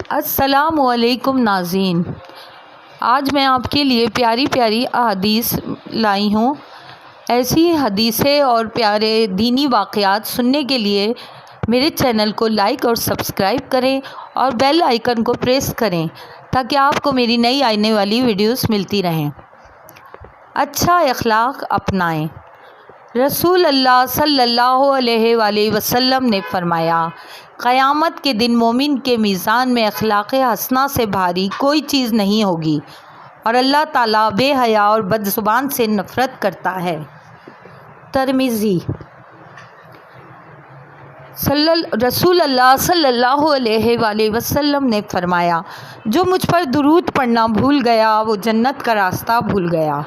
السلام علیکم ناظرین، آج میں آپ کے لیے پیاری پیاری احادیث لائی ہوں۔ ایسی حدیثیں اور پیارے دینی واقعات سننے کے لیے میرے چینل کو لائک اور سبسکرائب کریں اور بیل آئیکن کو پریس کریں تاکہ آپ کو میری نئی آنے والی ویڈیوز ملتی رہیں۔ اچھا اخلاق اپنائیں۔ رسول اللہ صلی اللہ علیہ وآلہ وسلم نے فرمایا، قیامت کے دن مومن کے میزان میں اخلاق حسنہ سے بھاری کوئی چیز نہیں ہوگی اور اللہ تعالیٰ بے حیا اور بد زبان سے نفرت کرتا ہے۔ ترمذی۔ رسول اللہ صلی اللہ علیہ وآلہ وسلم نے فرمایا، جو مجھ پر درود پڑھنا بھول گیا وہ جنت کا راستہ بھول گیا۔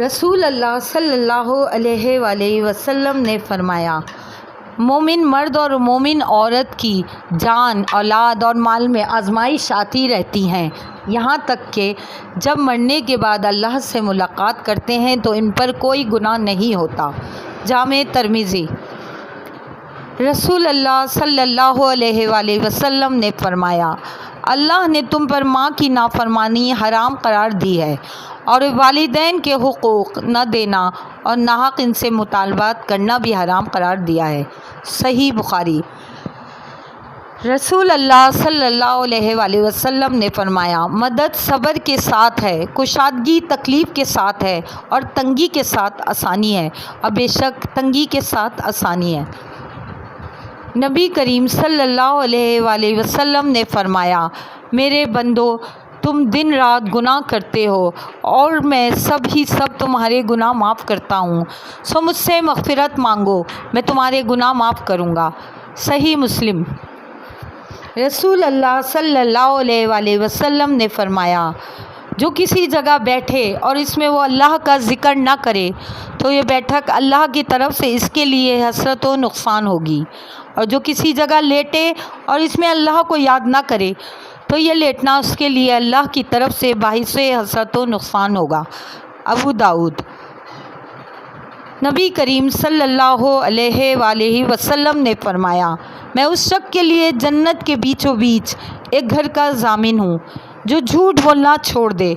رسول اللہ صلی اللہ علیہ وآلہ وسلم نے فرمایا، مومن مرد اور مومن عورت کی جان، اولاد اور مال میں آزمائش آتی رہتی ہیں، یہاں تک کہ جب مرنے کے بعد اللہ سے ملاقات کرتے ہیں تو ان پر کوئی گناہ نہیں ہوتا۔ جامع ترمذی۔ رسول اللہ صلی اللہ علیہ وآلہ وسلم نے فرمایا، اللہ نے تم پر ماں کی نافرمانی حرام قرار دی ہے اور والدین کے حقوق نہ دینا اور ناحق ان سے مطالبات کرنا بھی حرام قرار دیا ہے۔ صحیح بخاری۔ رسول اللہ صلی اللہ علیہ وآلہ وسلم نے فرمایا، مدد صبر کے ساتھ ہے، کشادگی تکلیف کے ساتھ ہے اور تنگی کے ساتھ آسانی ہے، اور بے شک تنگی کے ساتھ آسانی ہے۔ نبی کریم صلی اللہ علیہ وآلہ وسلم نے فرمایا، میرے بندو، تم دن رات گناہ کرتے ہو اور میں سب تمہارے گناہ معاف کرتا ہوں، سو مجھ سے مغفرت مانگو، میں تمہارے گناہ معاف کروں گا۔ صحیح مسلم۔ رسول اللہ صلی اللہ علیہ وآلہ وسلم نے فرمایا، جو کسی جگہ بیٹھے اور اس میں وہ اللہ کا ذکر نہ کرے تو یہ بیٹھک اللہ کی طرف سے اس کے لیے حسرت و نقصان ہوگی، اور جو کسی جگہ لیٹے اور اس میں اللہ کو یاد نہ کرے تو یہ لیٹنا اس کے لیے اللہ کی طرف سے باعث حسرت و نقصان ہوگا۔ ابو داؤد۔ نبی کریم صلی اللہ علیہ وآلہ وسلم نے فرمایا، میں اس شخص کے لیے جنت کے بیچوں بیچ ایک گھر کا ضامن ہوں جو جھوٹ بولنا چھوڑ دے،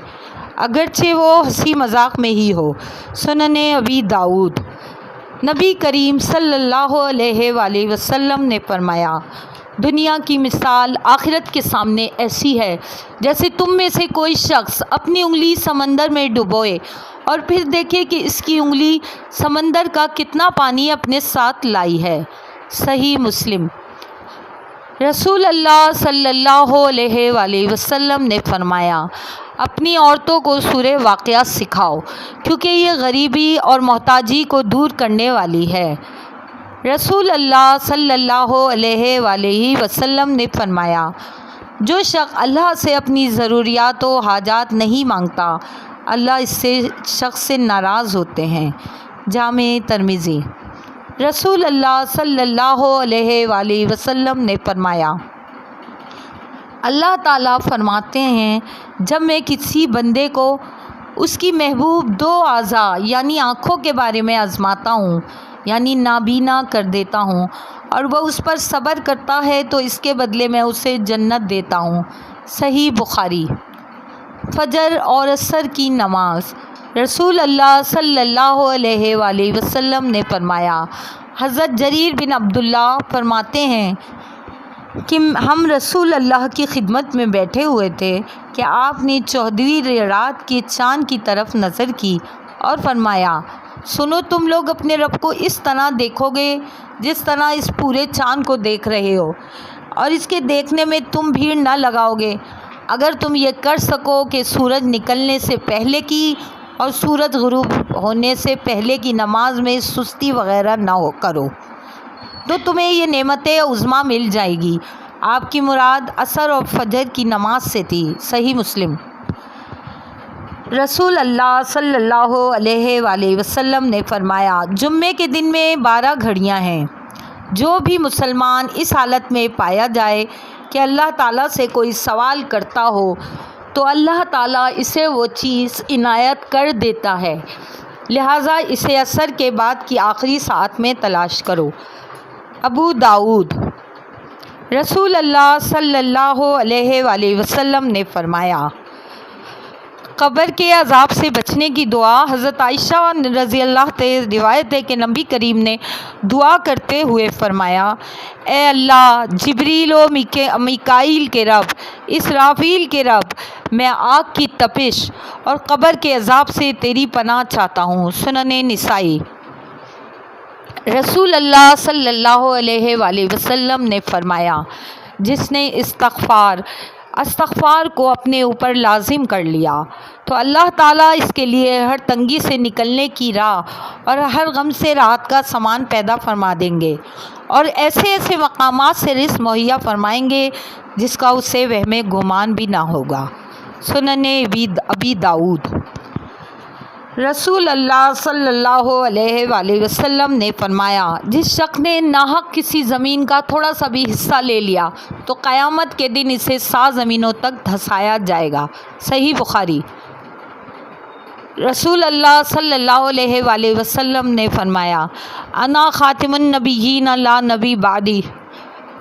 اگرچہ وہ ہنسی مذاق میں ہی ہو۔ سنن ابی داؤد۔ نبی کریم صلی اللہ علیہ وآلہ وسلم نے فرمایا، دنیا کی مثال آخرت کے سامنے ایسی ہے جیسے تم میں سے کوئی شخص اپنی انگلی سمندر میں ڈبوئے اور پھر دیکھے کہ اس کی انگلی سمندر کا کتنا پانی اپنے ساتھ لائی ہے۔ صحیح مسلم۔ رسول اللہ صلی اللہ علیہ وآلہ وسلم نے فرمایا، اپنی عورتوں کو سورہ واقعہ سکھاؤ کیونکہ یہ غریبی اور محتاجی کو دور کرنے والی ہے۔ رسول اللہ صلی اللہ علیہ وآلہ وسلم نے فرمایا، جو شخص اللہ سے اپنی ضروریات و حاجات نہیں مانگتا اللہ اس شخص سے ناراض ہوتے ہیں۔ جامع ترمذی۔ رسول اللہ صلی اللہ علیہ وآلہ وسلم نے فرمایا، اللہ تعالیٰ فرماتے ہیں، جب میں کسی بندے کو اس کی محبوب دو اعضاء یعنی آنکھوں کے بارے میں آزماتا ہوں، یعنی نابینا کر دیتا ہوں، اور وہ اس پر صبر کرتا ہے تو اس کے بدلے میں اسے جنت دیتا ہوں۔ صحیح بخاری۔ فجر اور عصر کی نماز۔ رسول اللہ صلی اللہ علیہ وآلہ وسلم نے فرمایا، حضرت جریر بن عبداللہ فرماتے ہیں کہ ہم رسول اللہ کی خدمت میں بیٹھے ہوئے تھے کہ آپ نے 14ویں رات کے چاند کی طرف نظر کی اور فرمایا، سنو، تم لوگ اپنے رب کو اس طرح دیکھو گے جس طرح اس پورے چاند کو دیکھ رہے ہو، اور اس کے دیکھنے میں تم بھیڑ نہ لگاؤ گے۔ اگر تم یہ کر سکو کہ سورج نکلنے سے پہلے کی اور سورج غروب ہونے سے پہلے کی نماز میں سستی وغیرہ نہ کرو تو تمہیں یہ نعمت عظمیٰ مل جائے گی۔ آپ کی مراد عصر اور فجر کی نماز سے تھی۔ صحیح مسلم۔ رسول اللہ صلی اللہ علیہ وآلہ وسلم نے فرمایا، جمعے کے دن میں 12 گھڑیاں ہیں، جو بھی مسلمان اس حالت میں پایا جائے کہ اللہ تعالیٰ سے کوئی سوال کرتا ہو تو اللہ تعالیٰ اسے وہ چیز عنایت کر دیتا ہے، لہٰذا اسے عصر کے بعد کی آخری ساعت میں تلاش کرو۔ ابو داؤد۔ رسول اللہ صلی اللہ علیہ وآلہ وسلم نے فرمایا، قبر کے عذاب سے بچنے کی دعا حضرت عائشہ رضی اللہ عنہا روایت ہے کہ نبی کریم نے دعا کرتے ہوئے فرمایا، اے اللہ، جبریل و میکائیل کے رب، اسرافیل کے رب، میں آگ کی تپش اور قبر کے عذاب سے تیری پناہ چاہتا ہوں۔ سنن نسائی۔ رسول اللہ صلی اللہ علیہ وآلہ وسلم نے فرمایا، جس نے استغفار کو اپنے اوپر لازم کر لیا تو اللہ تعالیٰ اس کے لیے ہر تنگی سے نکلنے کی راہ اور ہر غم سے راحت کا سامان پیدا فرما دیں گے، اور ایسے ایسے مقامات سے رزق مہیا فرمائیں گے جس کا اسے وہم گمان بھی نہ ہوگا۔ سنن ابی داؤد۔ رسول اللہ صلی اللہ علیہ وآلہ وسلم نے فرمایا، جس شخص نے ناحق کسی زمین کا تھوڑا سا بھی حصہ لے لیا تو قیامت کے دن اسے 7 زمینوں تک دھسایا جائے گا۔ صحیح بخاری۔ رسول اللہ صلی اللہ علیہ وآلہ وسلم نے فرمایا، انا خاتم النبیین لا نبی بعدی،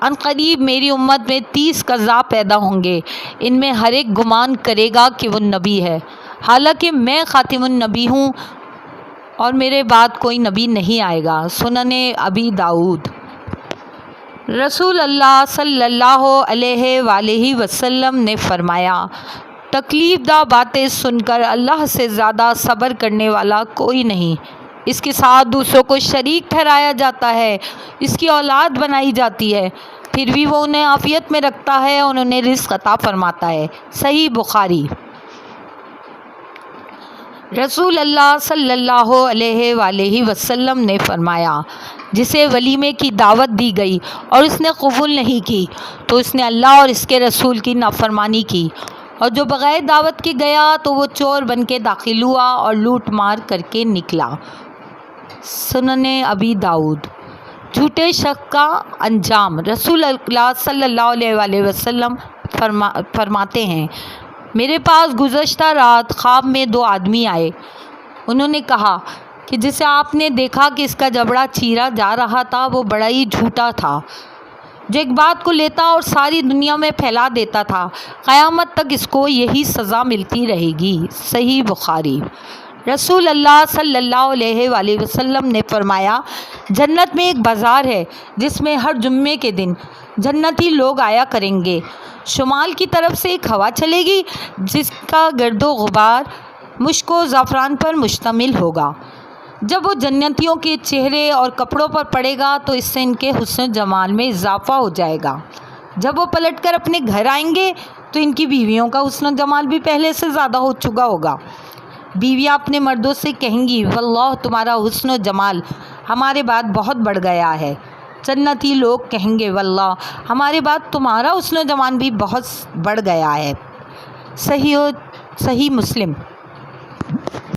ان قریب میری امت میں 30 قذاب پیدا ہوں گے، ان میں ہر ایک گمان کرے گا کہ وہ نبی ہے، حالانکہ میں خاتم النبی ہوں اور میرے بعد کوئی نبی نہیں آئے گا۔ سنن ابی داؤد۔ رسول اللہ صلی اللہ علیہ وآلہ وسلم نے فرمایا، تکلیف دہ باتیں سن کر اللہ سے زیادہ صبر کرنے والا کوئی نہیں۔ اس کے ساتھ دوسروں کو شریک ٹھہرایا جاتا ہے، اس کی اولاد بنائی جاتی ہے، پھر بھی وہ انہیں عافیت میں رکھتا ہے اور انہیں رزق عطا فرماتا ہے۔ صحیح بخاری۔ رسول اللہ صلی اللہ علیہ وآلہ وسلم نے فرمایا، جسے ولیمے کی دعوت دی گئی اور اس نے قبول نہیں کی تو اس نے اللہ اور اس کے رسول کی نافرمانی کی، اور جو بغیر دعوت کے گیا تو وہ چور بن کے داخل ہوا اور لوٹ مار کر کے نکلا۔ سنن ابی داؤد۔ جھوٹے شخص کا انجام۔ رسول اللہ صلی اللہ علیہ وآلہ وسلم فرماتے ہیں، میرے پاس گزشتہ رات خواب میں 2 آدمی آئے، انہوں نے کہا کہ جسے آپ نے دیکھا کہ اس کا جبڑا چیرا جا رہا تھا وہ بڑا ہی جھوٹا تھا، جو ایک بات کو لیتا اور ساری دنیا میں پھیلا دیتا تھا، قیامت تک اس کو یہی سزا ملتی رہے گی۔ صحیح بخاری۔ رسول اللہ صلی اللہ علیہ وآلہ وسلم نے فرمایا، جنت میں ایک بازار ہے جس میں ہر جمعے کے دن جنتی لوگ آیا کریں گے، شمال کی طرف سے ایک ہوا چلے گی جس کا گرد و غبار مشک و زعفران پر مشتمل ہوگا، جب وہ جنتیوں کے چہرے اور کپڑوں پر پڑے گا تو اس سے ان کے حسن و جمال میں اضافہ ہو جائے گا، جب وہ پلٹ کر اپنے گھر آئیں گے تو ان کی بیویوں کا حسن و جمال بھی پہلے سے زیادہ ہو چکا ہوگا، بیویاں اپنے مردوں سے کہیں گی، واللہ تمہارا حسن و جمال ہمارے بعد بہت بڑھ گیا ہے، جنتی لوگ کہیں گے، واللہ ہمارے بعد تمہارا حسن و جمال بھی بہت بڑھ گیا ہے۔ صحیح مسلم۔